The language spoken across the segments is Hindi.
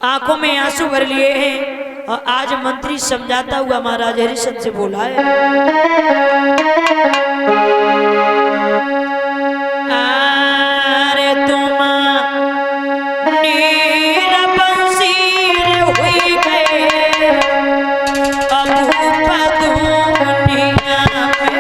आंखों में आंसू भर लिए हैं और आज मंत्री समझाता हुआ महाराज हरिश्चंद्र से बोला है, अरे तुम नीरबंसी हुई गए अब दुनिया में।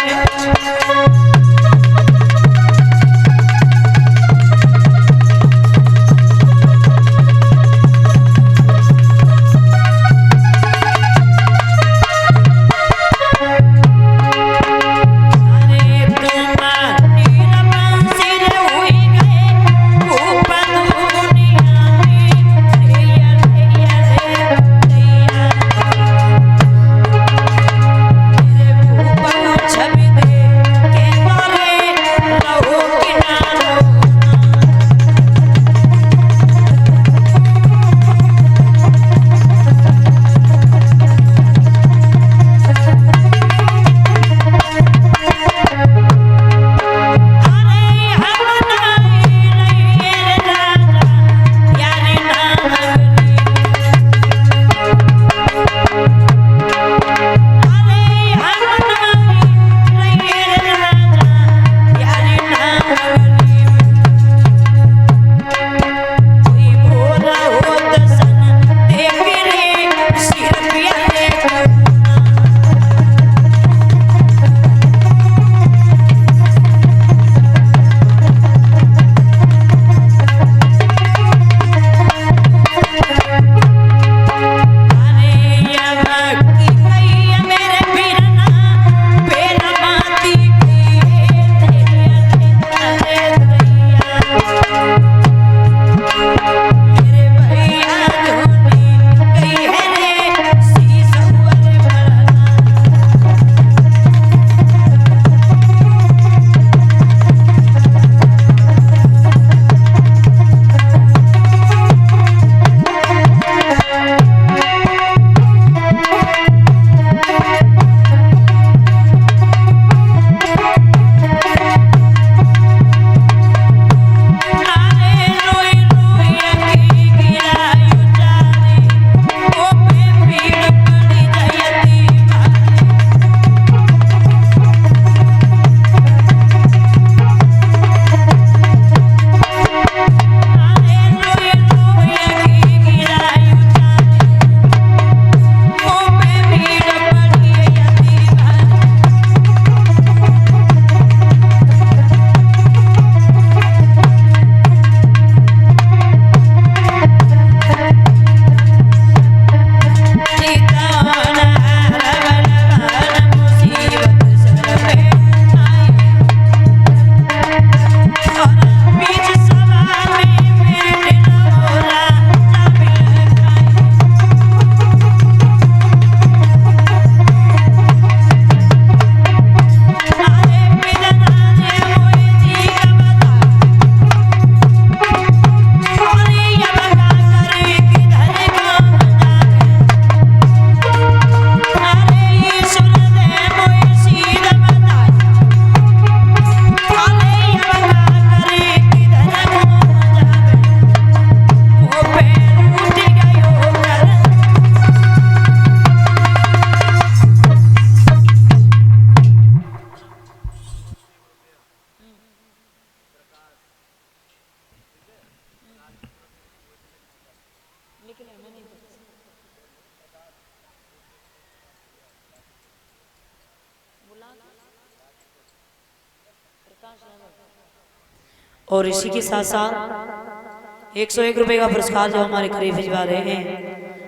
और इसी के साथ साथ 101 रुपए का पुरस्कार जो हमारे करीब भिजवा रहे हैं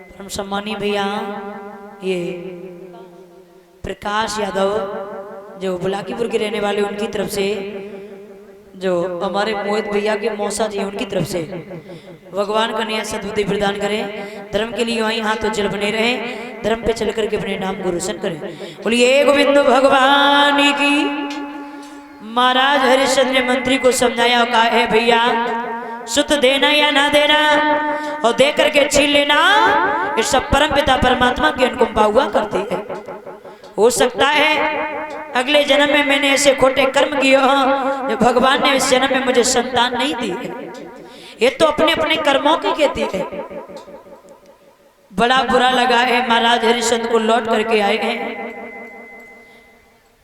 परम सम्मानीय भैया ये प्रकाश यादव जो बुलाकीपुर के रहने वाले, उनकी तरफ से जो हमारे मोहित भैया के मौसा जी उनकी तरफ से भगवान कन्हैया सद्बुद्धि प्रदान करें, धर्म के लिए वहीं हाथ उज्जवल बने रहें, धर्म पे चल करके अपने नाम को रोशन करें। बोलिए गोविंद भगवान की। महाराज हरिश्चंद्र ने मंत्री को समझाया, कहा है भैया सुत देना या ना देना और दे करके छीन लेना, ये सब परम पिता परमात्मा के अनुकंपा हुआ करती है। हो सकता है अगले जन्म में मैंने ऐसे खोटे कर्म किए हो जो भगवान ने इस जन्म में मुझे संतान नहीं दी है। ये तो अपने अपने कर्मों की कहती है। बड़ा बुरा लगा है। महाराज हरिश्चंद्र को लौट करके आए हैं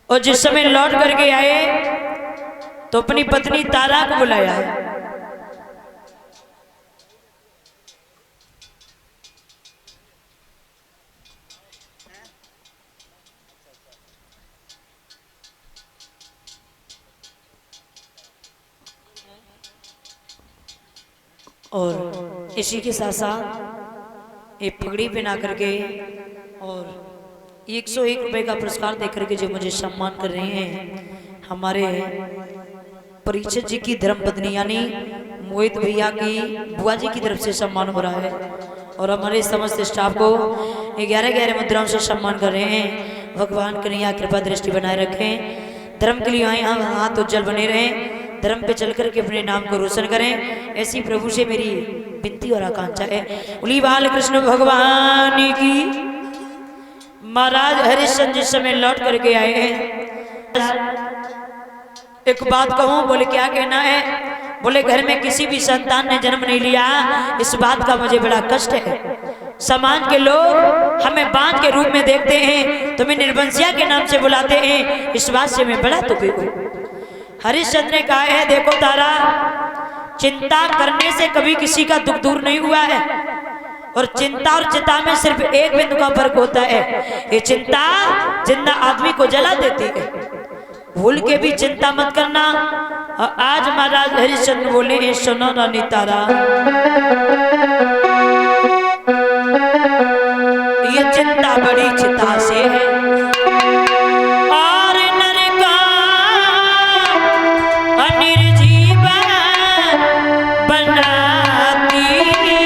और जिस समय लौट करके आए तो अपनी पत्नी तारा को बुलाया है। और इसी के साथ साथ एक पगड़ी पहना करके और 101 रुपए का पुरस्कार दे करके जो मुझे सम्मान कर रहे हैं हमारे परीक्षित जी की धर्मपत्नी यानी मोहित भैया की बुआ जी की तरफ से सम्मान हो रहा है और हमारे समस्त स्टाफ को 11 मुद्राओं से सम्मान कर रहे हैं। भगवान कन्हैया कृपा दृष्टि बनाए रखें। धर्म के लिए आए हम हाथ उज्जवल बने रहें, धर्म पे चल करके अपने नाम को रोशन करें। ऐसी प्रभु से मेरी विनती और आकांक्षा है। उली बाल कृष्ण भगवान की। महाराज हरिश्चंद्र जिस समय लौट करके आए हैं एक बात कहूं, बोले क्या कहना है? बोले घर में किसी भी संतान ने जन्म नहीं लिया, इस बात का मुझे बड़ा कष्ट है। समाज के लोग हमें बांझ के रूप में देखते हैं, तुम्हें निर्वंशिया के नाम से बुलाते हैं, इस बात से मैं बड़ा दुखी हूं। हरिश्चंद्र ने कहा है देखो तारा, चिंता करने से कभी किसी का दुख दूर नहीं हुआ है और चिंता और चिता में सिर्फ एक बिंदु का फर्क होता है। ये चिंता जिंदा आदमी को जला देती है, भूल के भी चिंता मत करना। और आज महाराज हरिश्चंद्र बोले हैं सुनो रानी तारा, ये चिंता बड़ी चिता से है और नरका निर्जीवन बनाती है।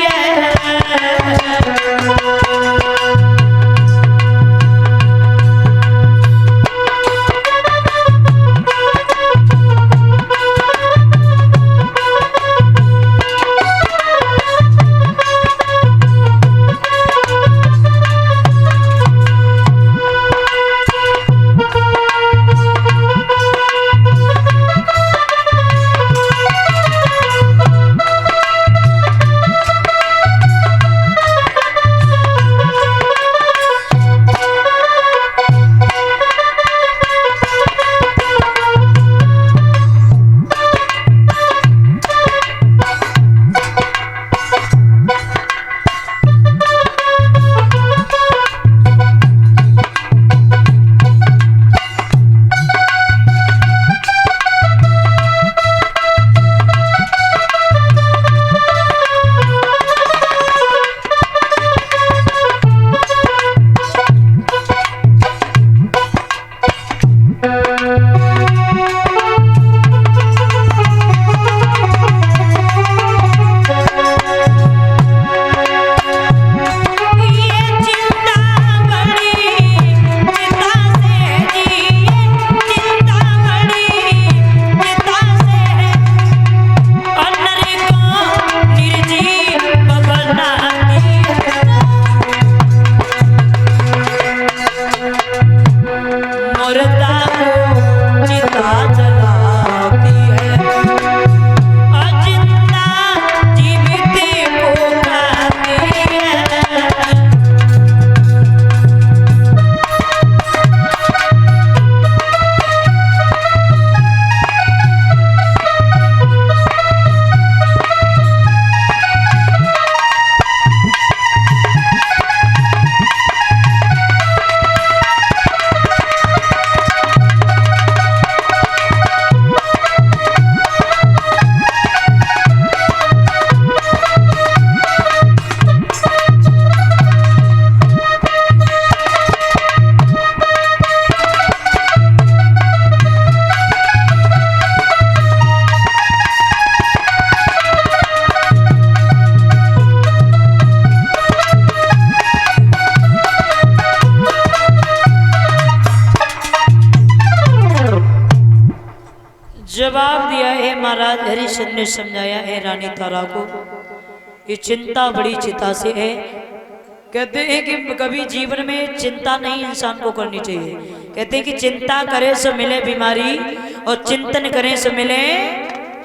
जवाब दिया है महाराज हरिश्चंद्र ने समझाया है रानी तारा को, ये चिंता बड़ी चिता से है। कहते हैं कि कभी जीवन में चिंता नहीं इंसान को करनी चाहिए। कहते हैं कि चिंता करे सो मिले बीमारी और चिंतन करे सो मिले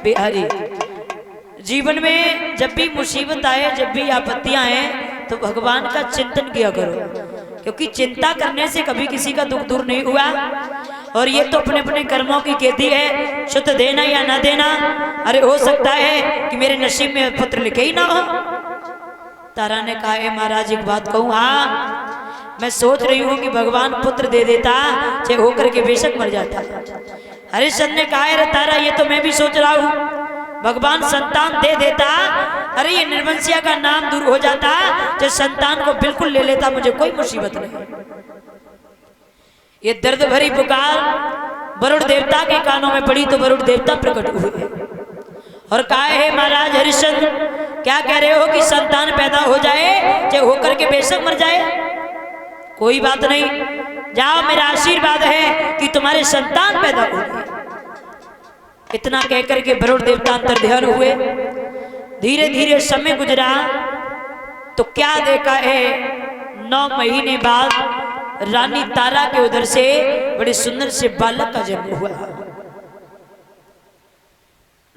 बिहारी। जीवन में जब भी मुसीबत आए, जब भी आपत्तियां आए, तो भगवान का चिंतन किया करो, क्योंकि चिंता करने से कभी किसी का दुख दूर नहीं हुआ। और ये तो अपने अपने कर्मों की खेती है, शुद्ध देना या ना देना। अरे हो सकता है कि मेरे नसीब में पुत्र लिखे ही ना हो। तारा ने कहा, है महाराज एक बात कहूँ, हाँ मैं सोच रही हूँ कि भगवान पुत्र दे देता, चाहे होकर के बेशक मर जाता। हरिश्चंद्र ने कहा, अरे तारा ये तो मैं भी सोच रहा हूँ, भगवान संतान दे देता, अरे ये निर्वंशिया का नाम दूर हो जाता, जो संतान को बिल्कुल ले लेता, मुझे कोई मुसीबत नहीं। ये दर्द भरी पुकार वरुण देवता के कानों में पड़ी तो वरुण देवता प्रकट हुए और कहा, है महाराज हरिश्चंद्र क्या कह रहे हो कि संतान पैदा हो जाए, चाहे होकर के बेशक मर जाए, कोई बात नहीं, जाओ मेरा आशीर्वाद है कि तुम्हारे संतान पैदा हो। इतना कहकर के वरुण देवता अंतर ध्यान हुए। धीरे धीरे समय गुजरा तो क्या देखा है, 9 महीने बाद रानी तारा के उधर से बड़े सुंदर से बालक का जन्म हुआ।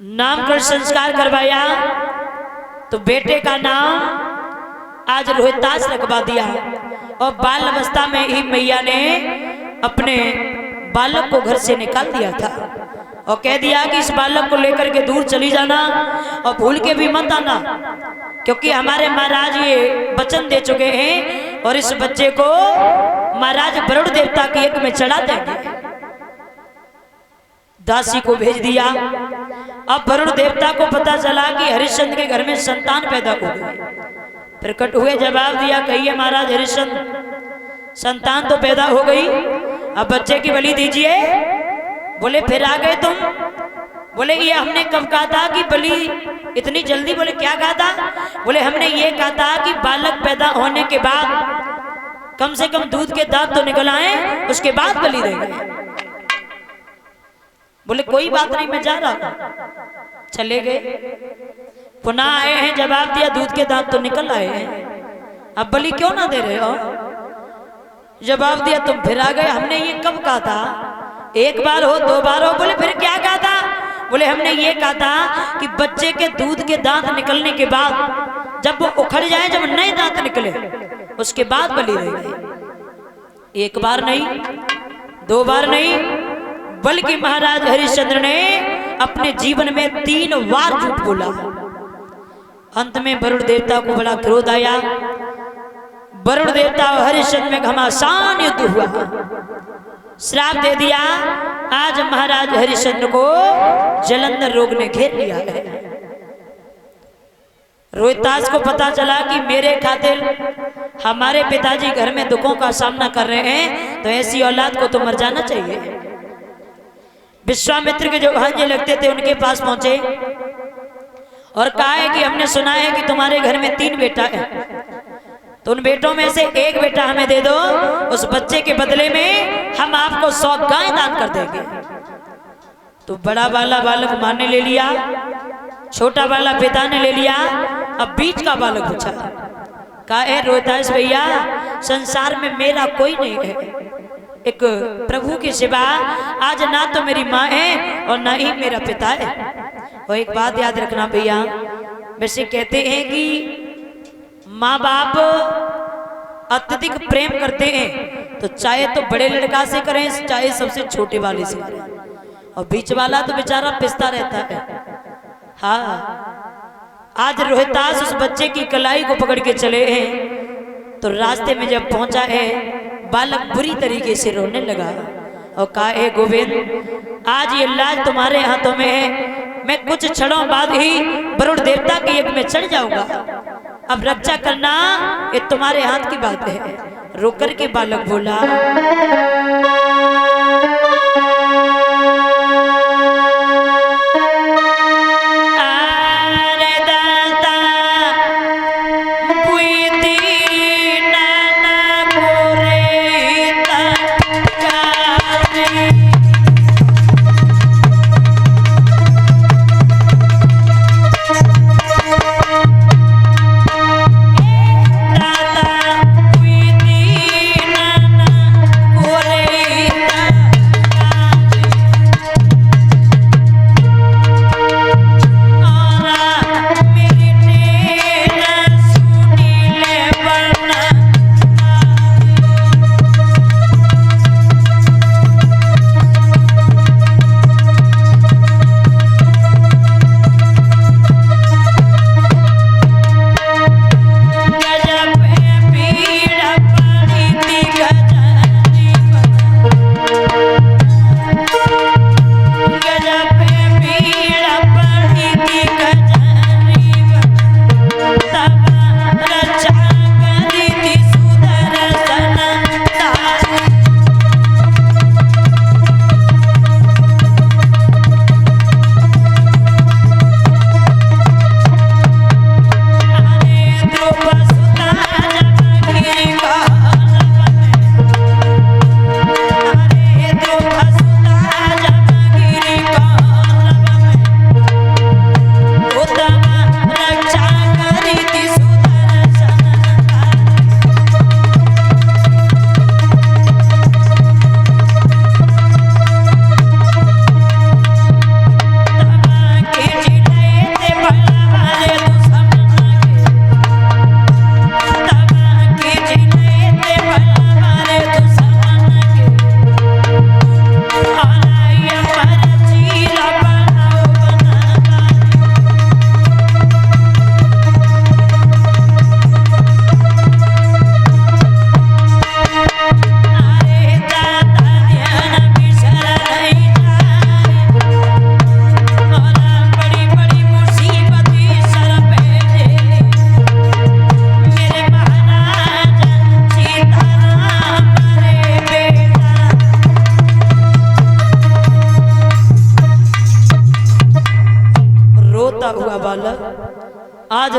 नामकरण संस्कार करवाया तो बेटे का नाम आज रोहितास रखवा दिया और बाल अवस्था में ही मैया ने अपने बालक को घर से निकाल दिया था और कह दिया कि इस बालक को लेकर के दूर चली जाना और भूल के भी मत आना, क्योंकि हमारे महाराज ये वचन दे चुके हैं और इस बच्चे को महाराज वरुण देवता के यज्ञ में चढ़ा देंगे। दासी को भेज दिया। अब वरुण देवता को पता चला कि हरिश्चंद्र के घर में संतान पैदा हो गई। प्रकट हुए, जवाब दिया, कहिए महाराज हरिश्चंद्र संतान तो पैदा हो गई, अब बच्चे की बलि दीजिए। बोले फिर आ गए तुम? बोले ये हमने कब कहा था कि बलि इतनी जल्दी? बोले क्या कहा था? बोले हमने ये कहा था कि बालक पैदा होने के बाद कम से कम दूध के दांत तो निकल आए, उसके बाद बलि देंगे। बोले कोई बात नहीं, मैं जा रहा हूं। चले गए, पुनः आए हैं, जवाब दिया दूध के दांत तो निकल आए हैं, अब बलि क्यों ना दे रहे हो? जवाब दिया तुम फिर आ गए, हमने ये कब कहा था? एक बार हो, 2 बार हो। बोले फिर क्या कहा था? बोले हमने ये कहा था कि बच्चे के दूध के दांत निकलने के बाद जब वो उखड़ जाए, जब नए दांत निकले, उसके बाद बलि देंगे। एक बार नहीं, 2 बार नहीं, बल्कि महाराज हरिश्चंद्र ने अपने जीवन में 3 बार झूठ बोला। अंत में वरुण देवता को बड़ा क्रोध आया। वरुण देवता और हरिश्चंद्र में घमासान युद्ध हुआ। श्राप दे दिया, आज महाराज हरिश्चंद्र को जलंधर रोग ने घेर लिया है। रोहितास को पता चला कि मेरे खातिर हमारे पिताजी घर में दुखों का सामना कर रहे हैं, तो ऐसी औलाद को तो मर जाना चाहिए। विश्वामित्र के जो भांजे लगते थे उनके पास पहुंचे और कहा है कि हमने सुना है कि तुम्हारे घर में 3 बेटा है, तो उन बेटों में से एक बेटा हमें दे दो, उस बच्चे के बदले में हम आपको 100 गाय दान कर देंगे। तो बड़ा वाला बालक मां ने ले लिया, छोटा वाला पिता ने ले लिया, अब बीच का बालक पूछा, कहा है रोहितास भैया संसार में मेरा कोई नहीं है, एक प्रभु के सिवा आज ना तो मेरी माँ है और ना ही मेरा पिता है। और एक बात याद रखना भैया, वैसे कहते हैं कि माँ बाप अत्यधिक प्रेम करते हैं तो चाहे तो बड़े लड़का से करें, चाहे सबसे छोटे वाले से करें, और बीच वाला तो बेचारा पिसता रहता है। हाँ, आज रोहितास उस बच्चे की कलाई को पकड़ के चले हैं, तो रास्ते में जब पहुंचा है बालक बुरी तरीके से रोने लगा और कहा, ए गोविंद आज ये लाज तुम्हारे हाथों में है, मैं कुछ क्षणों बाद ही वरुण देवता के यज्ञ में चढ़ जाऊंगा, अब रक्षा करना ये तुम्हारे हाथ की बात है। रोक कर के बालक बोला,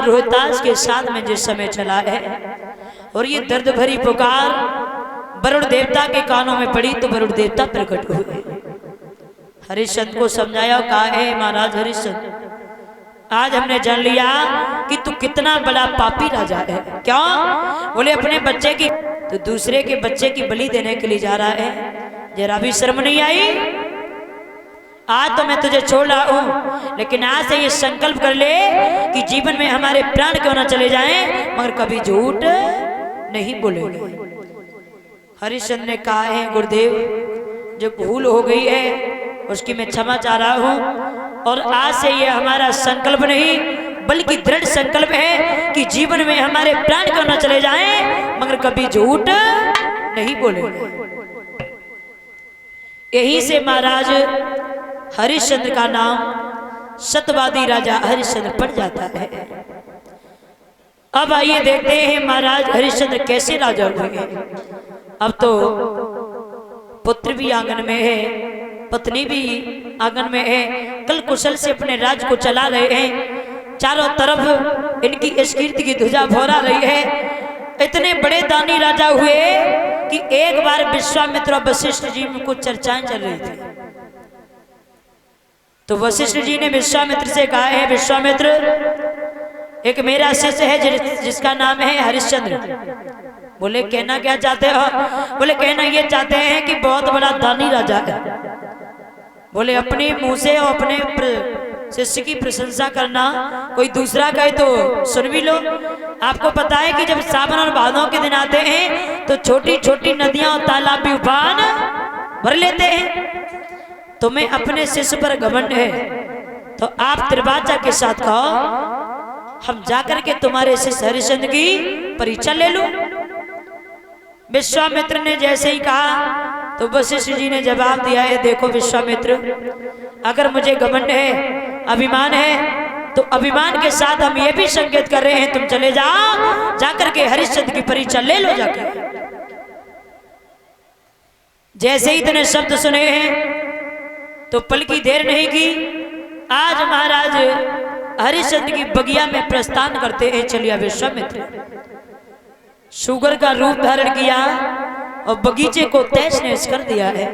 सागर रोहतास के साथ में जिस समय चला है और ये दर्द भरी पुकार वरुण देवता के कानों में पड़ी तो वरुण देवता प्रकट हुए। हरिश्चंद्र को समझाया, कहा है महाराज हरिश्चंद्र, आज हमने जान लिया कि तू कितना बड़ा पापी राजा है। क्यों? बोले अपने बच्चे की तो दूसरे के बच्चे की बलि देने के लिए जा रहा है, जरा भी शर्म नहीं आई? आज तो मैं तुझे छोड़ रहा हूं, लेकिन आज से ये संकल्प कर ले कि जीवन में हमारे प्राण क्यों ना चले जाएं, मगर कभी झूठ नहीं बोलेंगे। हरिश्चंद्र ने कहा है, गुरुदेव जो भूल हो गई है उसकी मैं क्षमा चाह रहा हूं, और आज से ये हमारा संकल्प नहीं बल्कि दृढ़ संकल्प है कि जीवन में हमारे प्राण क्यों न चले जाएं, मगर कभी झूठ नहीं बोलेंगे। यही से महाराज हरिश्चंद्र का नाम सत्यवादी राजा हरिश्चंद्र पड़ जाता है। अब आइए देखते हैं महाराज हरिश्चंद्र कैसे राजा हुए। अब तो पुत्र भी आंगन में है, पत्नी भी आंगन में है, कल कुशल से अपने राज्य को चला रहे हैं। चारों तरफ इनकी इस कीर्ति की ध्वजा फहरा रही है। इतने बड़े दानी राजा हुए कि एक बार विश्वामित्र और वशिष्ठ जी में कुछ चर्चाएं चल रही थी। तो वशिष्ठ जी ने विश्वामित्र से कहा है, विश्वामित्र एक मेरा शिष्य है जिसका नाम है हरिश्चंद्र। बोले कहना क्या चाहते हो? बोले कहना ये चाहते हैं कि बहुत बड़ा दानी राजा है। बोले अपने मुंह से और अपने शिष्य की प्रशंसा करना, कोई दूसरा कहे तो सुन भी लो। आपको पता है कि जब सावन और भादों के दिन आते हैं तो छोटी छोटी नदियां और तालाब भी उफान भर लेते हैं। तुम्हें अपने शिष्य पर घमंड है तो आप त्रिवाचा के साथ कहो हम जाकर के तुम्हारे शिष्य हरिश्चंद्र की परीक्षा ले लो। विश्वामित्र ने जैसे ही कहा तो वशिष्ठ जी ने जवाब दिया है, देखो विश्वामित्र, अगर मुझे घमंड है, अभिमान है, तो अभिमान के साथ हम ये भी संकेत कर रहे हैं तुम चले जाओ, जाकर के हरिश्चंद्र की परीक्षा ले लो जाकर। जैसे ही इतने शब्द सुने हैं तो पल की देर नहीं की, आज महाराज हरिश्चंद्र की बगिया में प्रस्थान करते हैं। चलिए विश्वामित्र शुगर का रूप धारण किया और बगीचे को तहस नहस कर दिया है।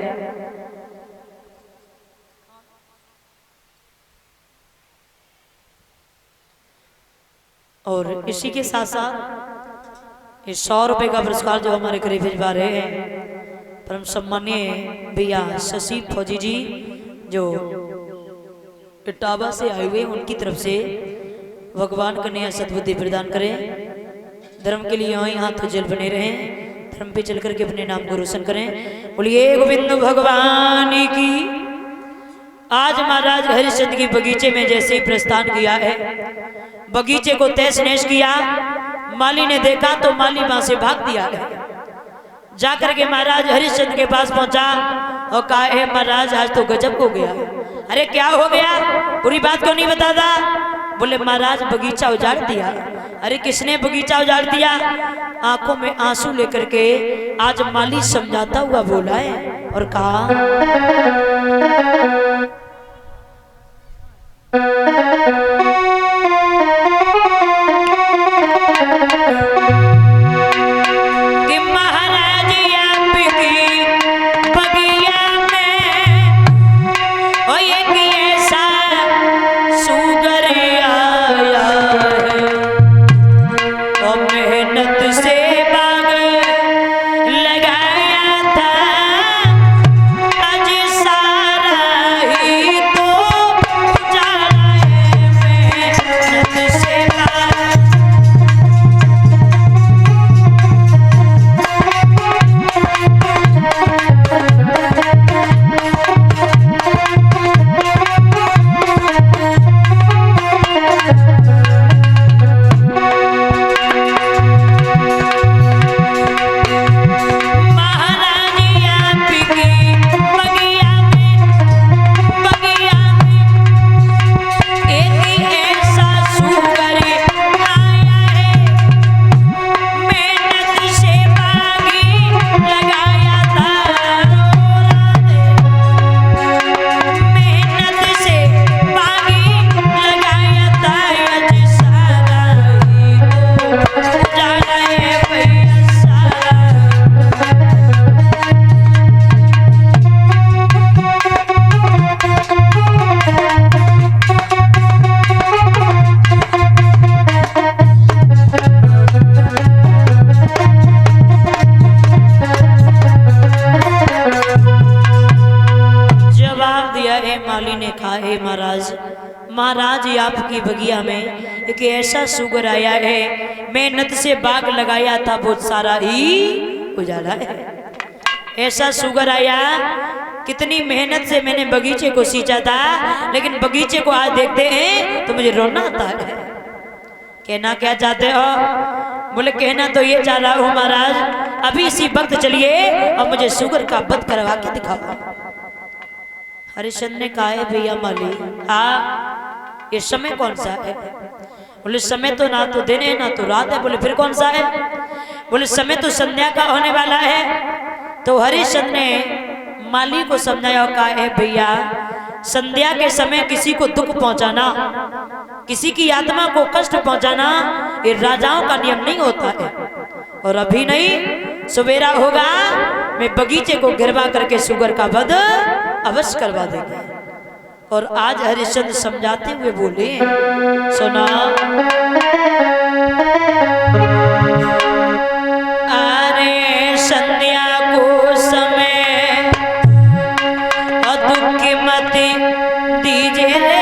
और इसी के साथ साथ ये 100 रुपए का पुरस्कार जो हमारे करीब भिजवा रहे हैं परम सम्मानीय भैया शशि फौजी जी जो इटावा से आए हुए, उनकी तरफ से भगवान कन्या सद्बुद्धि प्रदान करें। धर्म के लिए यहाँ तो जल बने रहें, धर्म पे चल करके अपने नाम को रोशन करें। बोलिए गोविंद भगवान की। आज महाराज हरिश्चंद्र की बगीचे में जैसे ही प्रस्थान किया है, बगीचे को तहस नहस किया। माली ने देखा तो माली वहां से भाग दिया है। जाकर के महाराज हरिश्चंद्र के पास पहुंचा और कहा है महाराज आज तो गजब हो गया। अरे क्या हो गया, पूरी बात क्यों नहीं बताता? बोले महाराज बगीचा उजाड़ दिया। अरे किसने बगीचा उजाड़ दिया? आंखों में आंसू लेकर के आज माली समझाता हुआ बोला है और कहा कि महाराज आपकी बगिया में ओ एक ऐसा सुगर आया है और मेहनत से बाग लगाया था, आज सारा ही तो उजाड़ा है मेहनत से बाग। महाराज आपकी बगिया में एक ऐसा सुगर आया है, मेहनत से बाग लगाया था बहुत सारा ही उजाला है। ऐसा सुगर आया, कितनी मेहनत से मैंने बगीचे को सींचा था, लेकिन बगीचे को आज देखते हैं तो मुझे रोना आता है। कहना क्या चाहते हो? बोले कहना तो ये चाह रहा हूँ महाराज, अभी इसी वक्त चलिए और मुझे शुगर का वध करवा के दिखाओ। हरिश्चंद्र ने कहा है भैया माली, हाँ ये समय कौन सा है? बोले समय तो ना तो दिन है ना तो रात है। बोले फिर कौन सा है? बोले समय तो संध्या का होने वाला है। तो हरिश्चंद्र ने माली को समझाया, कहा है भैया संध्या के समय किसी को दुख पहुंचाना, किसी की आत्मा को कष्ट पहुंचाना ये राजाओं का नियम नहीं होता है। और अभी नहीं, सवेरा होगा मैं बगीचे को गिरवा करके शुगर का वध अवश्य करवा देंगे। और आज हरिश्चंद्र समझाते हुए बोले, सुना अरे संध्या को समय और दुख की मत दीजिए रे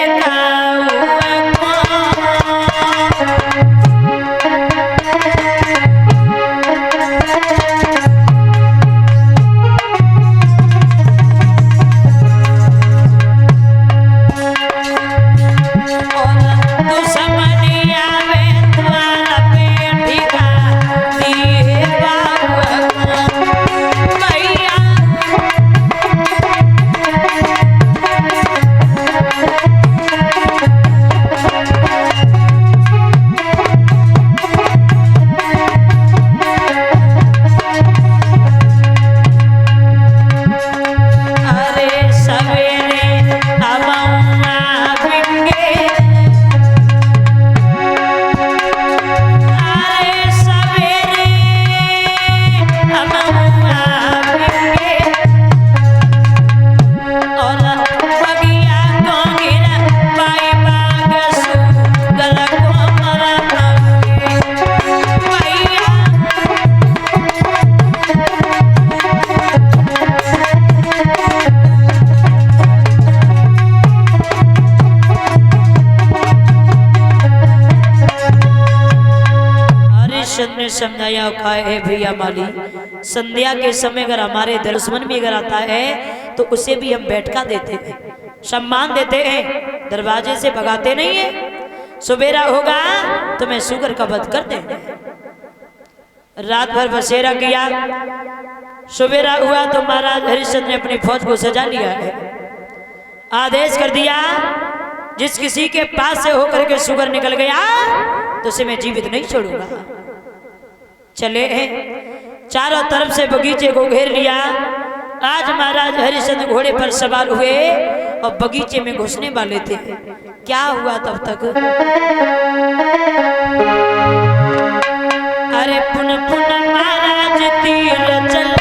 समझाया, खाए है भैया माली, संध्या के समय अगर हमारे दुश्मन भी अगर आता है तो उसे भी हम बैठका देते हैं, सम्मान देते हैं, दरवाजे से भगाते नहीं है। सुबेरा होगा तो मैं शुगर का वध कर देंगे। रात भर बसेरा किया, सुबेरा हुआ तो महाराज हरिश्चंद्र ने अपनी फौज को सजा लिया है। आदेश कर दिया जिस किसी के पास से होकर के शुगर निकल गया तो उसे मैं जीवित नहीं छोड़ूंगा। चले हैं, चारों तरफ से बगीचे को घेर लिया। आज महाराज हरिश्चंद्र घोड़े पर सवार हुए और बगीचे में घुसने वाले थे। क्या हुआ तब तक? अरे पुन पुन महाराज तीर चला,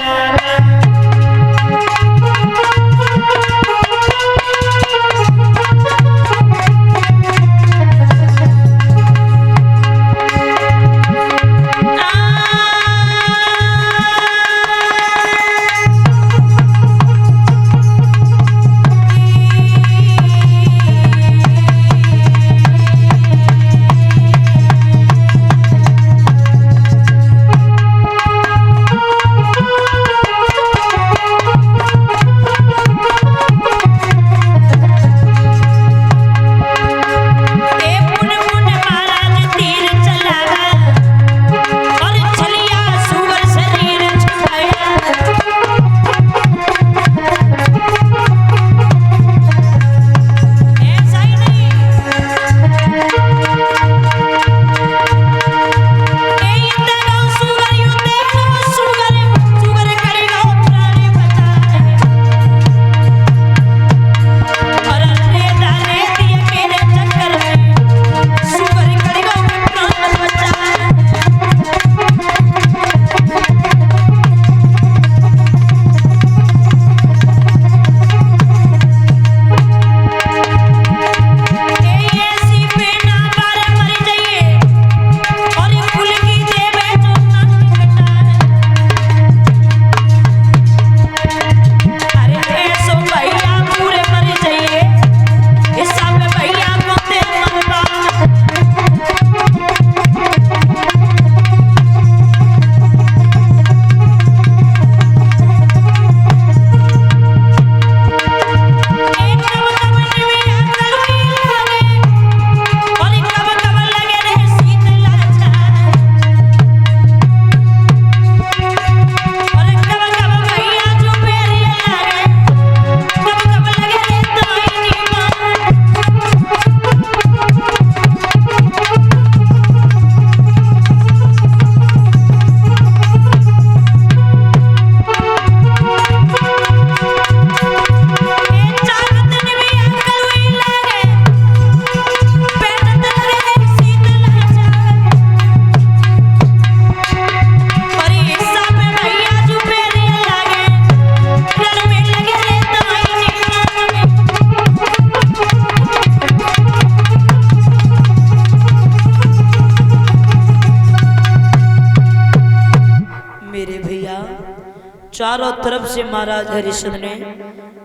चारों तरफ से महाराज हरिश्चंद्र ने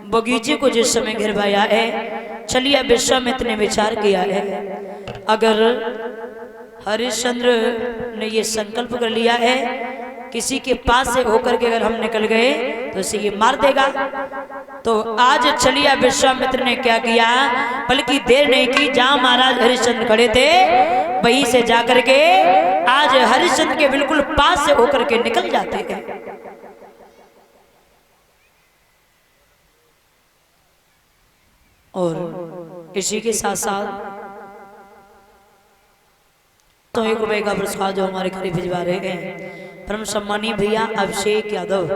बगीचे को जिस समय घेरवाया है, चलिए विश्वामित्र ने विचार किया है, अगर हरिश्चंद्र ने ये संकल्प कर लिया है किसी के पास से होकर के अगर हम निकल गए तो इसे ये मार देगा। तो आज चलिए विश्वामित्र ने क्या किया, बल्कि देर नहीं की, जहां महाराज हरिश्चंद्र खड़े थे वहीं से जाकर के आज हरिश्चंद्र के बिल्कुल पास से होकर के निकल जाते हैं। और इसी के साथ साथ तो 1 रुपए का पुरस्कार जो हमारे करीब भिजवा रहे हैं परम सम्मानीय भैया अभिषेक यादव,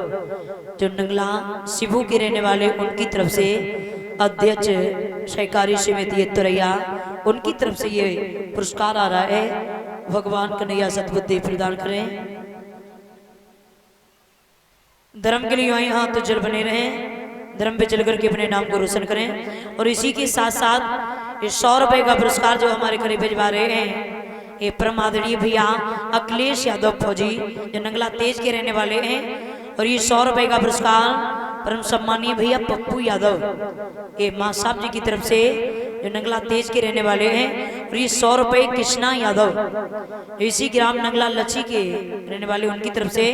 जो नंगला शिबू के रहने वाले, उनकी तरफ से अध्यक्ष सहकारी समिति तुरैया, उनकी तरफ से ये पुरस्कार आ रहा है। भगवान कन्हैया सद्बुद्धि प्रदान करें, धर्म के लिए वहीं हाथ जल बने रहें, धर्म पे चल करके अपने नाम को रोशन करें। और इसी के साथ साथ ये 100 रुपए का पुरस्कार जो हमारे करीब भिजवा रहे हैं, ये परम आदरणीय भैया अखिलेश यादव फौजी, जो नंगला तेज के रहने वाले हैं। और ये 100 रुपए का पुरस्कार परम सम्मानीय भैया पप्पू यादव, ये माँ साहब जी की तरफ से, जो नंगला तेज के रहने वाले हैं। और ये 100 रुपए कृष्णा यादव, जो इसी ग्राम नंगला लच्छी के रहने वाले, उनकी तरफ से।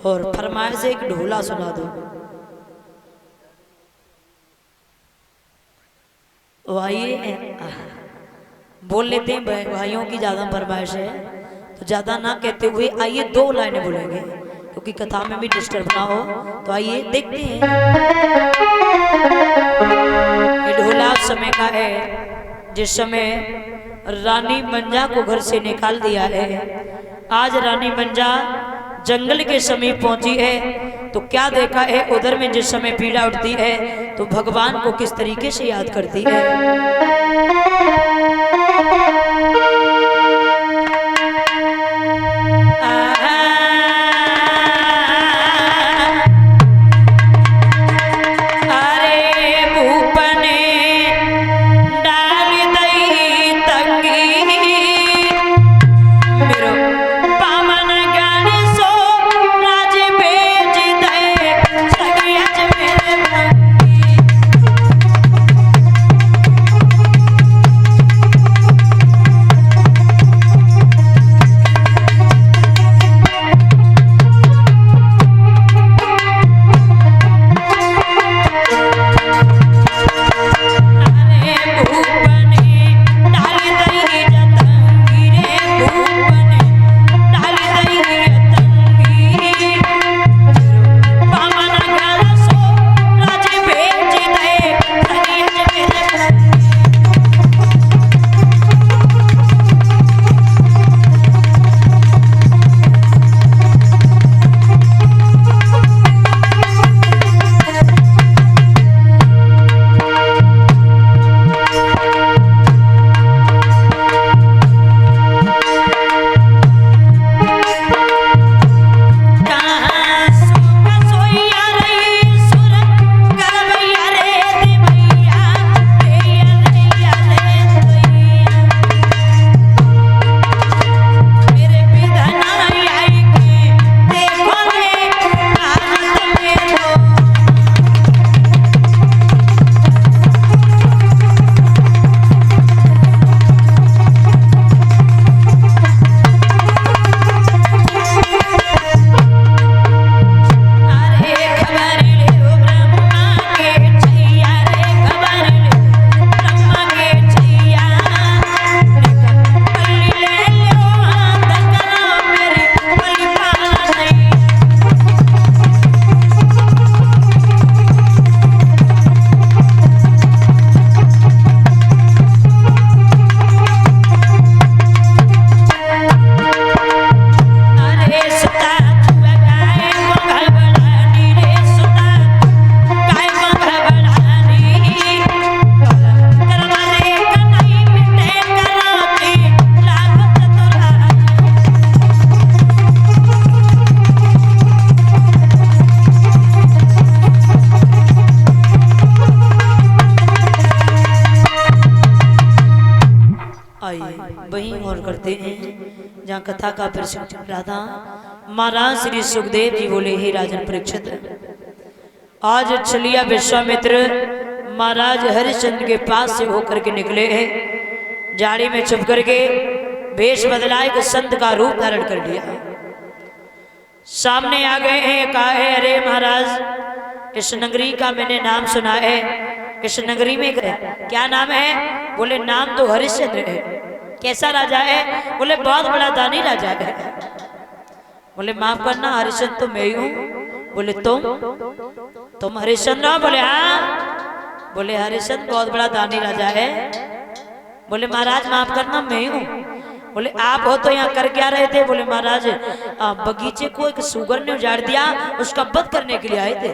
और फरमाइश से एक ढोला सुना दो। आइए बोल लेते हैं, भाइयों की ज्यादा फरमाइश है तो ज्यादा ना कहते हुए आइए 2 लाइनें बोलेंगे, क्योंकि कथा में भी डिस्टर्ब ना हो। तो आइए देखते हैं। ये ढोला समय का है जिस समय रानी मंजा को घर से निकाल दिया है। आज रानी मंजा जंगल के समीप पहुंची है तो क्या देखा है, उधर में जिस समय पीड़ा उठती है तो भगवान को किस तरीके से याद करती है। वहीं और करते हैं जहाँ कथा का प्रशिक्षण चल रहा था। महाराज श्री सुखदेव जी बोले, हे राजन परीक्षित, आज छलिया विश्वामित्र महाराज हरिश्चंद्र के पास से होकर के निकले हैं। जाड़ी में छुप करके वेश बदलाए कि संत का रूप धारण कर लिया। सामने आ गए हैं, कहा है, अरे महाराज इस नगरी का मैंने नाम सुना है, इस नगरी में क्या नाम है? बोले नाम तो हरिश्चंद्र है। कैसा राजा है? बोले बहुत बड़ा दानी राजा है। बोले माफ करना, हरिश्चंद्र तो मैं ही हूँ। बोले तुम हरिश्चंद्र हो? बोले हाँ। बोले हरिश्चंद्र बहुत बड़ा दानी राजा है। बोले महाराज माफ करना, मैं ही हूँ। बोले आप हो तो यहाँ कर क्या रहे थे? बोले महाराज बगीचे को एक सुगर ने उजाड़ दिया, उसका वध करने के लिए आए थे।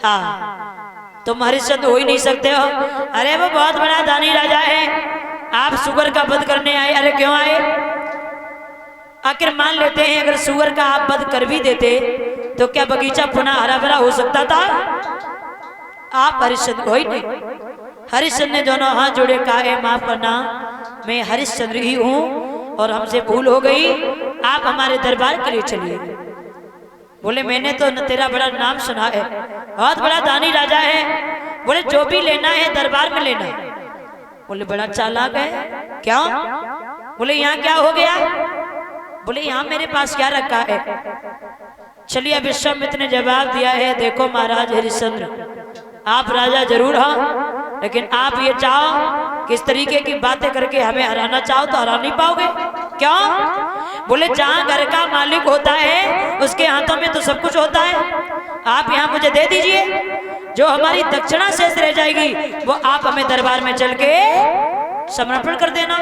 हाँ, तुम हरिश्चंद्र हो ही नहीं सकते हो। अरे वो बहुत बड़ा दानी राजा है, आप सुगर का वध करने आए? अरे क्यों आए? आखिर मान लेते हैं अगर सुगर का आप वध कर भी देते तो क्या बगीचा पुनः हरा भरा हो सकता था? आप हरिश्चंद्र हो ही नहीं। हरिश्चंद्र ने दोनों हाथ जोड़े, कहा है माफ करना, मैं हरिश्चंद्र ही हूँ और हमसे भूल हो गई, आप हमारे दरबार के लिए चलिए। बोले मैंने तो न तेरा बड़ा नाम सुना है, बहुत बड़ा दानी राजा है। बोले जो भी लेना है दरबार में लेना। बोले बड़ा चालाक है। क्यों? बोले यहाँ क्या हो गया? बोले यहाँ मेरे पास क्या रखा है? चलिए विश्वामित्र ने जवाब दिया है, देखो महाराज हरिश्चंद्र, आप राजा जरूर हो, लेकिन आप ये चाहो किस तरीके की बातें करके हमें हराना चाहो तो हरा नहीं पाओगे। क्यों? बोले जहाँ घर का मालिक होता है उसके हाथों में तो सब कुछ होता है। आप यहाँ मुझे दे दीजिए, जो हमारी दक्षिणा शेष रह जाएगी वो आप हमें दरबार में चल के समर्पण कर देना।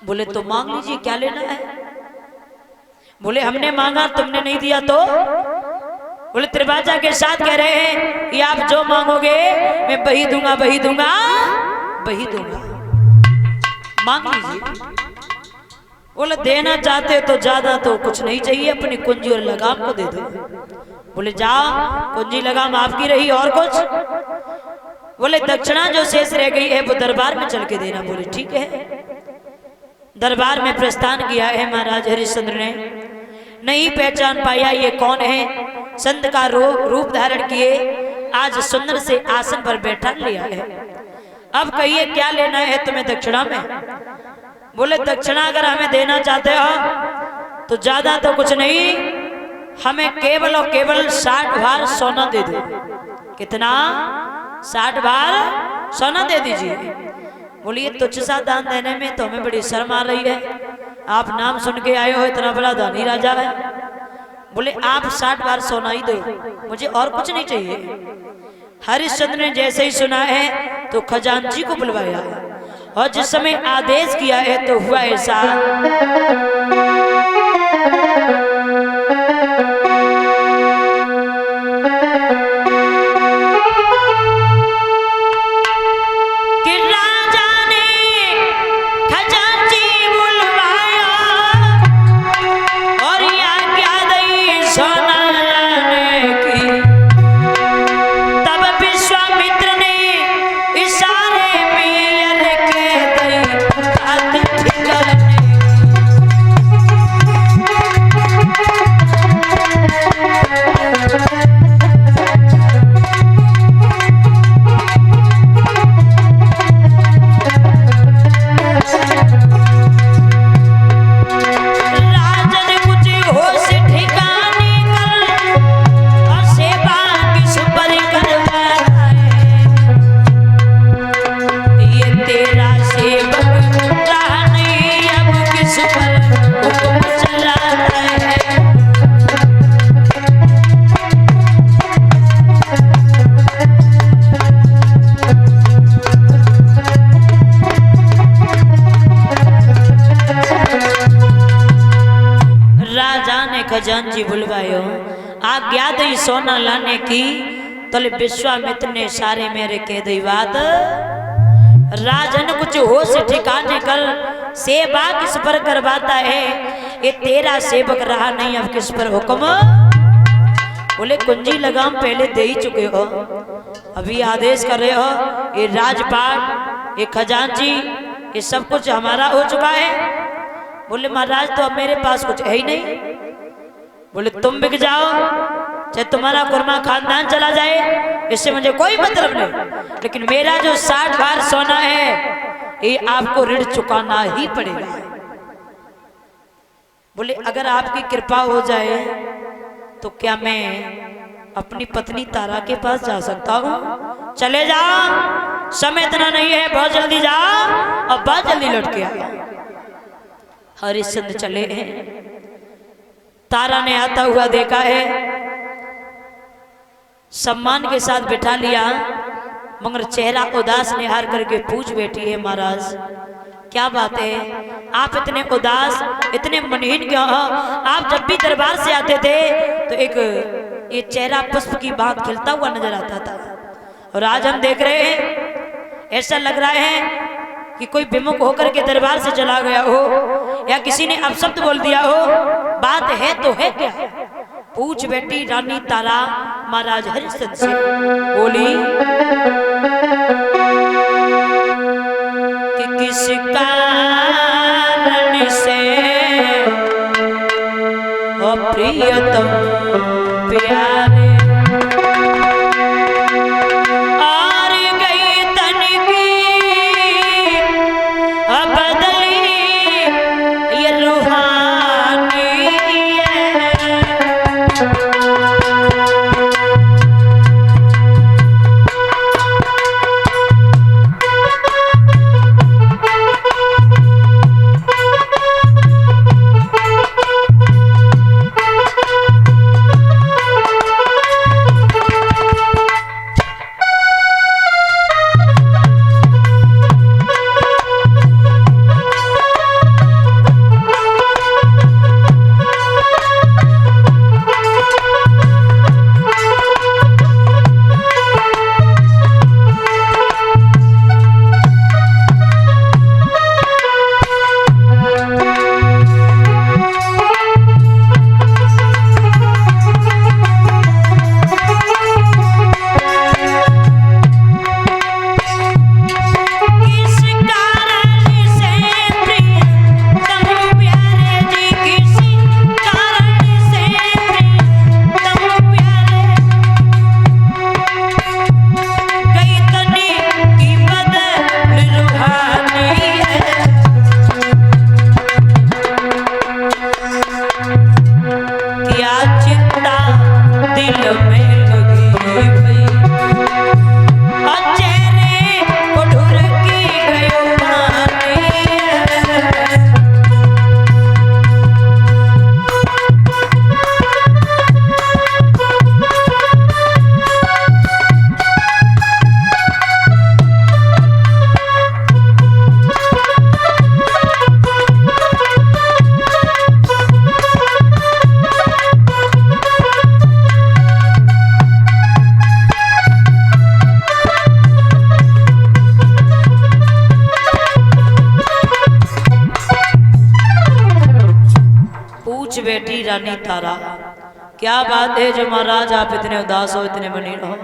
बोले तो मांग लीजिए, क्या लेना है? बोले हमने मांगा, तुमने नहीं दिया तो? बोले त्रिभाषा के साथ कह रहे हैं कि आप जो मांगोगे मैं वही दूंगा, वही दूंगा, वही दूंगा, मांग लीजिए। बोले देना चाहते तो ज्यादा तो कुछ नहीं चाहिए, अपनी कुंजी और लगाम को दे दो। बोले जाओ, कुंजी लगाम आपकी रही, और कुछ? बोले दक्षिणा जो शेष रह गई है वो दरबार में चल के देना। बोले ठीक है। दरबार में प्रस्थान किया है महाराज हरिश्चंद्र ने। नहीं पहचान पाया ये कौन है। संत का रूप धारण किए आज सुंदर से आसन पर बैठा लिया है। अब कहिए क्या लेना है तुम्हें दक्षिणा में? बोले दक्षिणा अगर हमें देना चाहते हो तो ज्यादा तो कुछ नहीं, हमें केवल और केवल 60 भार सोना दे दो। कितना? 60 भार सोना दे दीजिए। बोलिए तुच्छ सा दान देने में तो हमें बड़ी शर्म आ रही है, आप नाम सुन के आए हो, इतना बड़ा दानी राजा है। बोले आप 60 बार सोना ही दो, मुझे और कुछ नहीं चाहिए। हरिश्चंद्र ने जैसे ही सुना है तो खजांची को बुलवाया और जिस समय आदेश किया है तो हुआ ऐसा। खजांची बुलवायो आज्ञा दई सोना लाने की। तले विश्वामित्र ने सारे मेरे कह दई बात। राजन कुछ होश ठिकाने कर, सेवा किस पर करवाता है, ये तेरा सेवक रहा नहीं, अब किस पर हुक्म। बोले कुंजी लगाम पहले दे ही चुके हो, अभी आदेश कर रहे हो। ये राजपाट, ये खजांची, ये सब कुछ हमारा हो चुका है। बोले महाराज तो अब मेरे पास कुछ है ही नहीं। बोले तुम बिक जाओ, चाहे तुम्हारा कुरमा खानदान चला जाए, इससे मुझे कोई मतलब नहीं, लेकिन मेरा जो 60 बार सोना है ये आपको ऋण चुकाना ही पड़ेगा। बोले अगर आपकी कृपा हो जाए तो क्या मैं अपनी पत्नी तारा के पास जा सकता हूँ? चले जाओ, समय इतना नहीं है, बहुत जल्दी जाओ और बहुत जल्दी लौट के आओ। हरिश्चंद्र चले हैं। तारा ने आता हुआ देखा है, सम्मान के साथ बिठा लिया, मगर चेहरा उदास निहार करके पूछ बैठी है महाराज क्या बात है, आप इतने उदास इतने मनहीन क्यों हो? आप जब भी दरबार से आते थे तो एक ये चेहरा पुष्प की बात खिलता हुआ नजर आता था, और आज हम देख रहे हैं ऐसा लग रहा है कि कोई विमुख होकर के दरबार से चला गया हो या किसी ने अपशब्द बोल दिया हो। बात है तो है क्या? पूछ बैठी रानी तारा महाराज हरिश्चंद्र से, बोली कि किस कारण से ओ प्रियतम प्यारे और गई तन की बदली ये रूहानी बेटी रानी तारा, क्या बात है जो महाराज आप इतने उदास हो, इतने मलिन हो?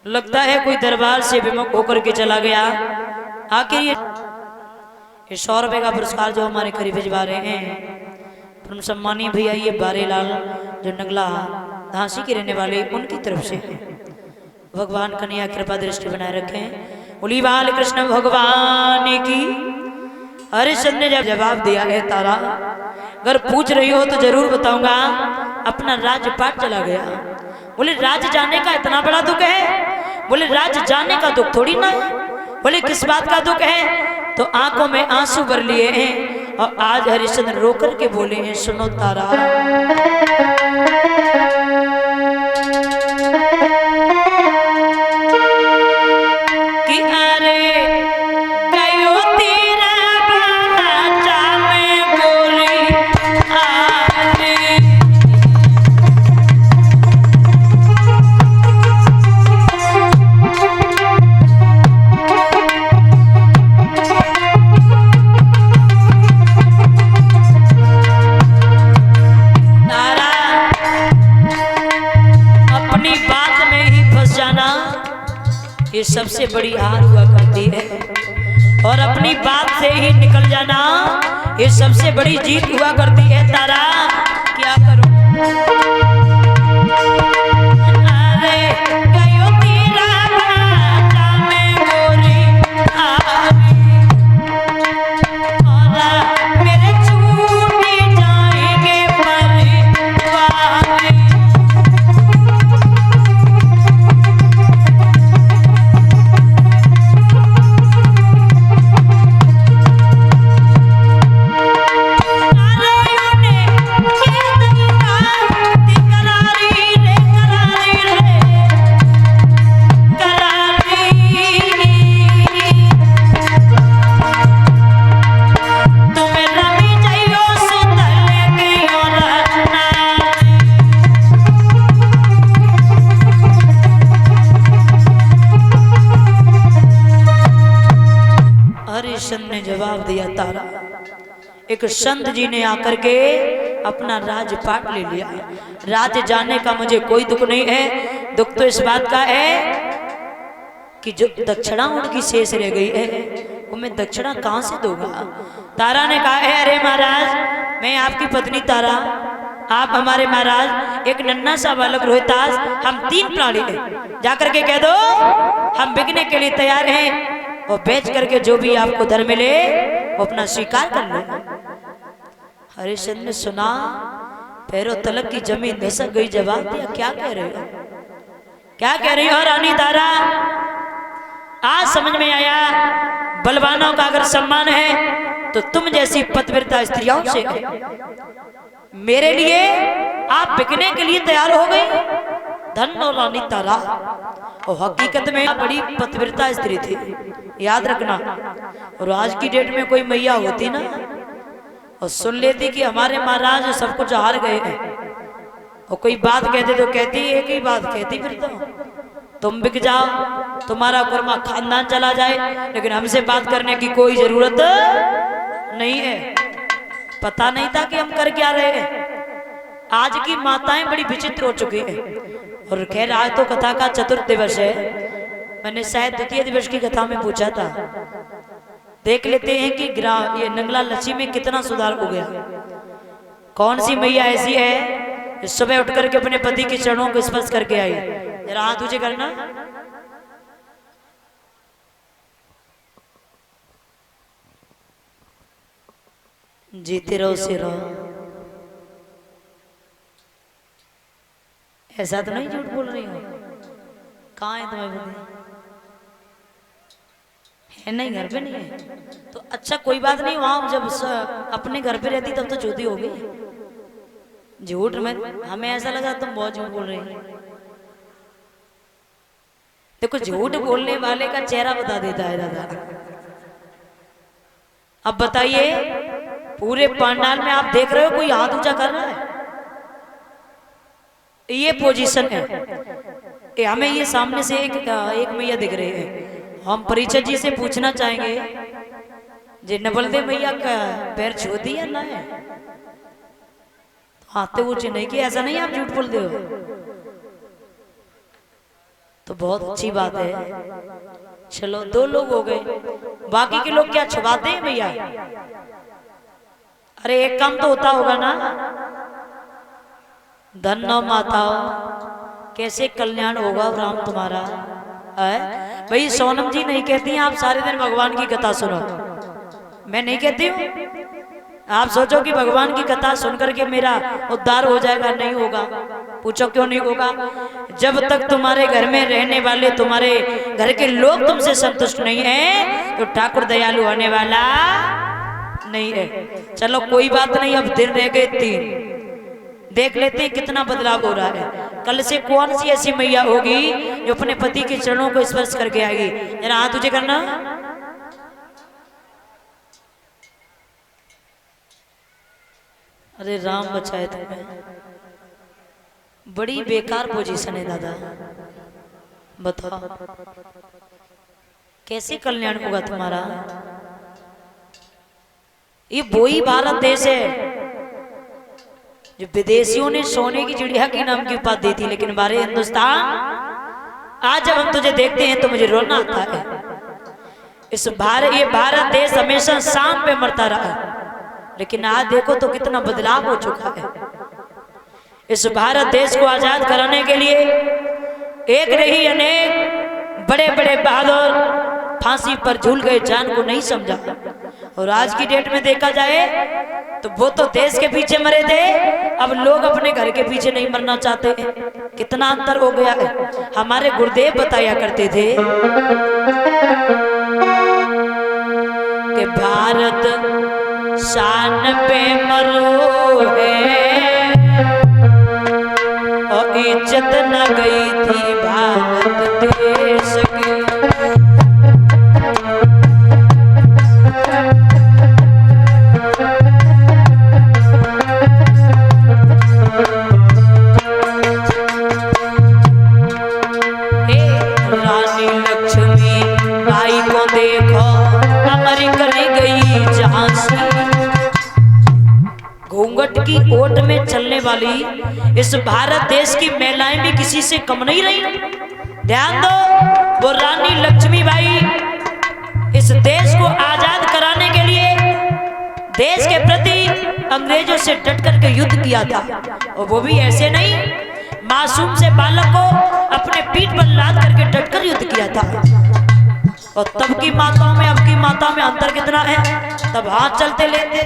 लगता है कोई दरबार से विमुख होकर के चला गया। आखिर ये 100 रुपए का पुरस्कार जो हमारे करीब भिजवा रहे हैं परम सम्मानीय भैया ये बारेलाल जो नगला झांसी के रहने वाले उनकी तरफ से है। भगवान कन्हैया कृपा दृष्टि बनाए रखें। बोली बाल कृष्ण भगवान की। हरिश्चंद्र ने जब जवाब दिया है तारा, अगर पूछ रही हो तो जरूर बताऊंगा, अपना राजपाट चला गया। बोले राज जाने का इतना बड़ा दुख है? बोले राज जाने का दुख थोड़ी ना है। बोले किस बात का दुख है? तो आंखों में आंसू भर लिए हैं और आज हरिश्चंद्र रो करके बोले हैं, सुनो तारा, कि अरे गयो तेरा बाचा में गोली आने, ये सबसे बड़ी हार हुआ करती है, और अपनी बात से ही निकल जाना ये सबसे बड़ी जीत हुआ करती है तारा। क्या करूं अरे गयो तेरा बाटा में गोरी आवी और मेरे छूटे जाएंगे परवाने। हरिश्चंद्र ने जवाब दिया तारा, एक संत जी ने आकर के अपना राजपाट ले लिया। राज जाने का मुझे कोई दुख नहीं है, दुख तो इस बात का है कि जो दक्षिणा उनकी शेष रह गई है वो मैं दक्षिणा कहां से दूंगा। तारा ने कहा है अरे महाराज मैं आपकी पत्नी तारा, आप हमारे महाराज, एक नन्हा सा बालक रोहितास, हम 3 प्राणी हैं, जाकर के कह दो हम बिकने के लिए तैयार हैं और बेच करके जो भी आपको धन मिले वो अपना स्वीकार कर लो। हरिश्चंद्र ने सुना, पैरों तलक की जमीन धसक गई। जवाब दिया क्या कह रहे हो, क्या कह रही हो रानी तारा। आज समझ में आया बलवानों का अगर सम्मान है तो तुम जैसी पतिव्रता स्त्रियों से है। मेरे लिए आप बिकने के लिए तैयार हो गई। धन्य रानी तारा, और हकीकत में बड़ी पतिव्रता स्त्री थी, याद रखना। और आज की डेट में कोई मैया होती ना और सुन लेती कि हमारे महाराज सब कुछ हार गए हैं और कोई बात कहते तो कहती एक ही बात कहती, फिर तो तुम बिक जाओ, तुम्हारा कुर्मा खानदान चला जाए, लेकिन हमसे बात करने की कोई जरूरत नहीं है। पता नहीं था कि हम कर क्या रहे हैं। आज की माताएं बड़ी विचित्र हो चुकी हैं। और खैर आज तो कथा का चतुर्थ दिवस है, मैंने शायद द्वितीय दिवस की कथा में पूछा था। देख लेते हैं कि ये नंगला लच्छी में कितना सुधार हो गया। कौन सी मैया ऐसी है सुबह उठ करके अपने पति के चरणों को स्पर्श करके आई। जरा हाथ ऊंचे करना। जीते रहो से रहो। ऐसा तो नहीं झूठ बोल रही हो, कहाँ है तुम्हारी बुद्धि है? नहीं घर पे नहीं है तो अच्छा कोई बात नहीं। वहां जब अपने घर पे रहती तब तो झूठी होगी। झूठ में हमें ऐसा लगा तुम बहुत झूठ बोल रही हो। देखो झूठ बोलने वाले का चेहरा बता देता है दादा। अब बताइए पूरे पंडाल में आप देख रहे हो कोई हाथ ऊंचा कर रहा है? ये पोजीशन है। हमें ये सामने से एक मैया दिख रही है। हम परिचय जी से पूछना चाहेंगे जे नबलदे मैया का पैर छूती है ना है? हाथ तो ऊंचे नहीं किए, ऐसा नहीं आप झूठ बोलते हो तो बहुत अच्छी बात है। चलो 2 लोग हो गए, बाकी के लोग क्या छुपाते हैं भैया? अरे एक काम तो होता होगा ना। धन्य माताओं कैसे कल्याण होगा राम तुम्हारा है। भाई सोनम जी नहीं कहती हैं आप सारे दिन भगवान की कथा सुनो, मैं नहीं कहती हूँ। आप सोचो कि भगवान की कथा सुन करके मेरा उद्धार हो जाएगा, नहीं होगा। पूछो क्यों नहीं होगा? जब तक तुम्हारे घर में रहने वाले तुम्हारे घर के लोग तुमसे संतुष्ट नहीं है तो ठाकुर दयालु होने वाला नहीं है। चलो कोई बात नहीं, अब दिन रह गए 3, देख लेते हैं कितना बदलाव हो रहा है। कल से कौन सी ऐसी मैया होगी जो अपने पति के चरणों को स्पर्श करके आएगी? जरा हाथ ऊंचे करना। अरे राम बचाए तुम्हें, बड़ी बेकार पोजीशन है दादा। बताओ कैसे कल्याण होगा तुम्हारा? ये वही भारत देश है जो विदेशियों ने सोने की चिड़िया की नाम की उपाधि दी थी, लेकिन हमारे हिंदुस्तान आज जब हम तुझे देखते हैं तो मुझे रोना आता है। ये भारत देश हमेशा शाम पे मरता रहा। लेकिन आज देखो तो कितना बदलाव हो चुका है। इस भारत देश को आजाद कराने के लिए एक नहीं अनेक बड़े बड़े बहादुर फांसी पर झूल गए, जान को नहीं समझा। और आज की डेट में देखा जाए तो वो तो देश के पीछे मरे थे, अब लोग अपने घर के पीछे नहीं मरना चाहते। कितना अंतर हो गया है। हमारे गुरुदेव बताया करते थे कि भारत शान पे मरो है और इज्जत न गई थी भारत देश की। रानी लक्ष्मी बाई को देखो अमर कर गई झांसी। घूंघट की ओट में चलने वाली इस भारत देश की महिलाएं भी किसी से कम नहीं रही। ध्यान दो, वो रानी लक्ष्मीबाई इस देश को आजाद कराने के लिए देश के प्रति अंग्रेजों से डट करके युद्ध किया था। और वो भी ऐसे नहीं, मासूम से बालक को अपने पीठ पर लाद करके डटकर युद्ध किया था। और तब की माताओं में अब की माताओं में अंतर कितना है। तब हाथ चलते लेते,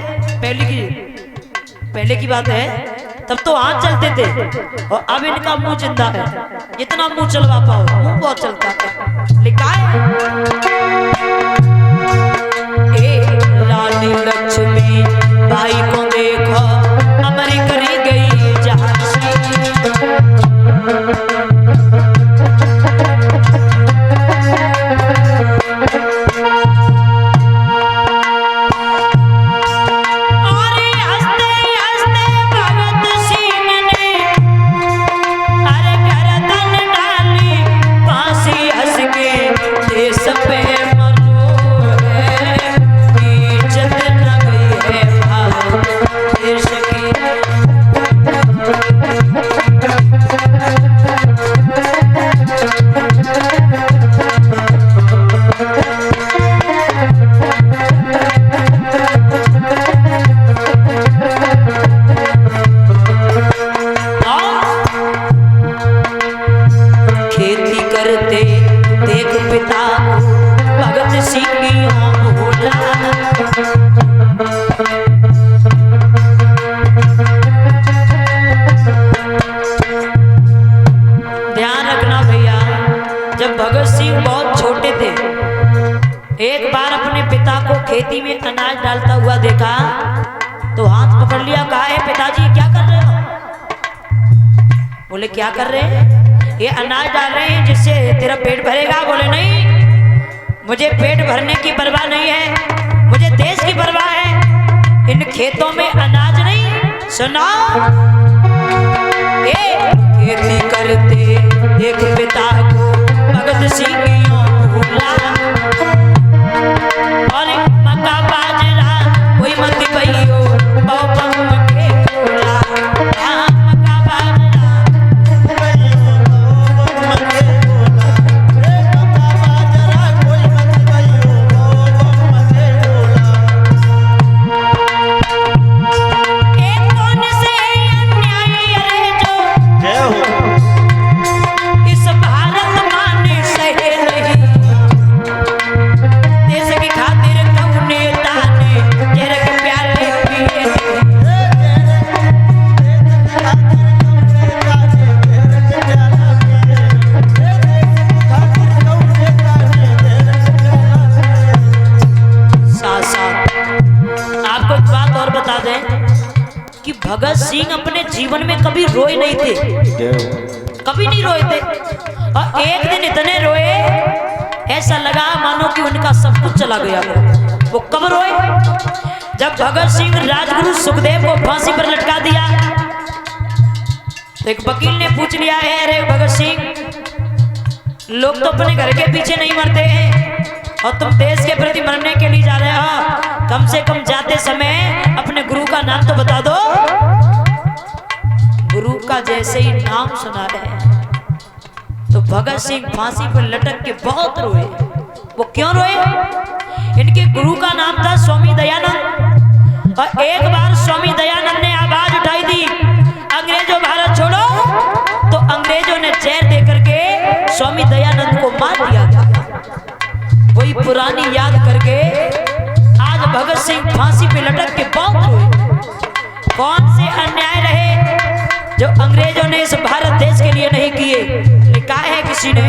पहले की बात है, तब तो हाथ चलते थे। और अब इनका मुंह जिंदा है, जितना मुंह चलवा पाओ मुंह बहुत चलता है। लिखा है रानी लक्ष्मी बाई को देखो अमर करी गई झांसी। खेती में अनाज डालता हुआ देखा तो हाथ पकड़ लिया। कहा है पिताजी क्या कर रहे हो? बोले क्या कर रहे हैं? ये अनाज डाल रहे हैं जिससे तेरा पेट भरेगा। बोले नहीं, मुझे पेट भरने की परवाह नहीं है, मुझे देश की परवाह है। इन खेतों में अनाज नहीं, सुना खेती करते एक पिता को भगत सिंह भूला। और मक्का बाजरा कोई मत भइयो बाबा के बोला। मक्का बाजरा कोई मत भइयो बाबा के बोला। एक कौन से अन्याय है जो जय हो इस भारत माने सहे नहीं। भगत सिंह अपने जीवन में कभी रोए नहीं थे, कभी नहीं रोए थे। और एक दिन इतने रोए ऐसा लगा मानो कि उनका सब कुछ चला गया। वो कब रोए? जब भगत सिंह राजगुरु सुखदेव को फांसी पर लटका दिया तो एक वकील ने पूछ लिया है, अरे भगत सिंह लोग तो अपने घर के पीछे नहीं मरते हैं और तुम देश के प्रति मरने के लिए जा रहे हो, कम से कम जाते समय अपने गुरु का नाम तो बता दो। गुरु का जैसे ही नाम सुना है तो भगत सिंह फांसी पर लटक के बहुत रोए। वो क्यों रोए? इनके गुरु का नाम था स्वामी दयानंद। और एक बार स्वामी दयानंद ने आवाज उठाई थी, अंग्रेजों भारत छोड़ो, तो अंग्रेजों ने जहर देकर के स्वामी दयानंद को मार दिया था। वही पुरानी याद करके आज भगत सिंह फांसी पे लटक के बहुत रोए। कौन से अन्याय रहे जो अंग्रेजों ने इस भारत देश के लिए नहीं किए। लिखा है किसी ने,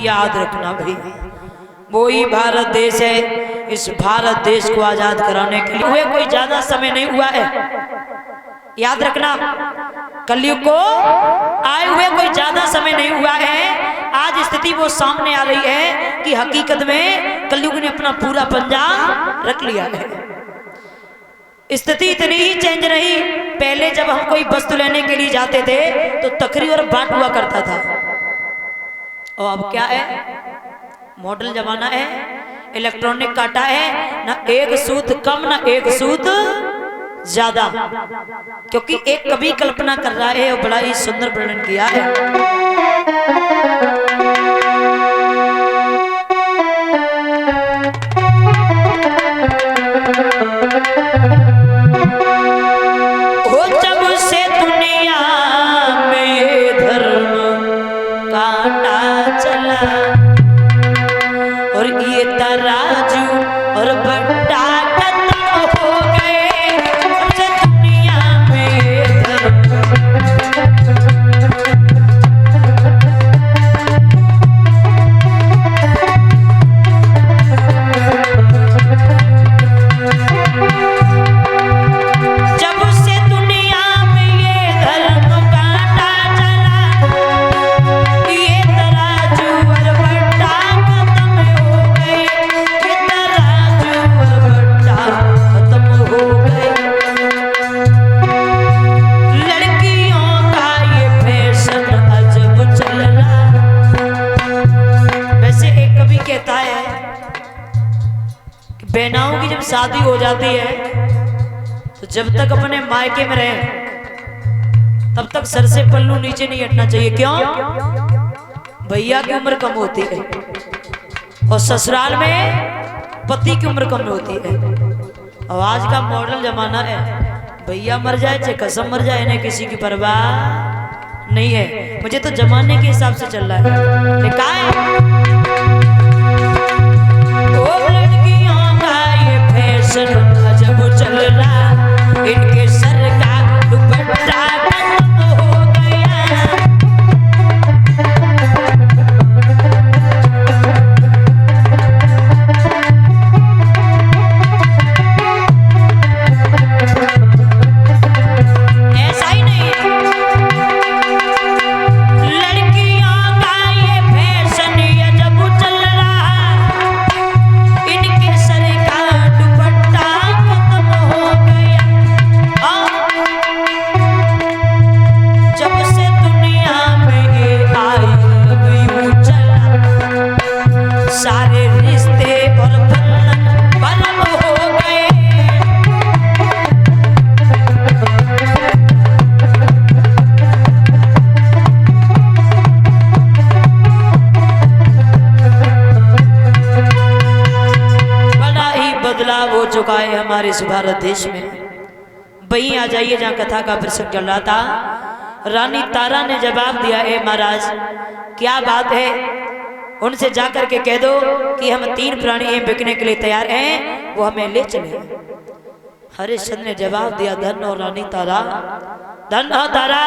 याद रखना भाई, वो ही भारत देश है। इस भारत देश को आजाद कराने के लिए कोई ज्यादा समय नहीं हुआ है। याद रखना, कलयुग को आए हुए कोई ज्यादा समय नहीं हुआ है। आज स्थिति वो सामने आ रही है कि हकीकत में कलयुग ने अपना पूरा पंजा रख लिया है। स्थिति इतनी ही चेंज रही, पहले जब हम कोई वस्तु लेने के लिए जाते थे तो तकरी और बांट हुआ करता था, और अब क्या है, मॉडल जमाना है, इलेक्ट्रॉनिक काटा है, ना एक सूद कम ना एक सूद ज्यादा। क्योंकि एक कवि कल्पना कर रहा है और बड़ा ही सुंदर वर्णन किया है। हो जब से दुनिया में ये धर्म काटा चला और ये तराजू और बट्टा खत्म हो गए, जब से दुनिया में ये धर्म। जब से दुनिया में ये धर्म काटा चला, ये तराजू और बट्टा खत्म हो गए, ये तराजू और बट्टा खत्म हो गए। लड़कियों का ये फैशन अजब चल रहा। वैसे एक कवि कहता है कि बहनाओं की जब शादी हो जाती है तो जब तक अपने मायके में रहे तब तक सर से पल्लू नीचे नहीं हटना चाहिए। क्यों? भैया की उम्र कम होती है और ससुराल में पति की उम्र कम होती है। और आज का मॉडल जमाना है, भैया मर जाए चाहे कसम मर जाए, इन्हें किसी की परवाह नहीं है। मुझे तो जमाने के हिसाब से चल रहा है। लिखा है, ओ लड़कियों का ये फैशन अजब चल रहा, इनके सर का दुपट्टा खत्म हो गया। ऐसा ही नहीं है, लड़कियों का ये फैशन अजब चल रहा, इनके सर का दुपट्टा खत्म हो गया। जब से दुनिया में ये आई अब यूं चला, सारे रिश्ते और बंधन बलम हो गए। बड़ा ही बदलाव हो चुका है हमारे इस भारत देश में। वहीं आ जाइए जहाँ कथा का प्रसंग चल रहा था। रानी तारा ने जवाब दिया, ए महाराज क्या बात है, उनसे जाकर के कह दो कि हम 3 प्राणी बिकने के लिए तैयार हैं, वो हमें ले चले। हरिश्चंद्र ने जवाब दिया, धन और रानी तारा, धन और तारा।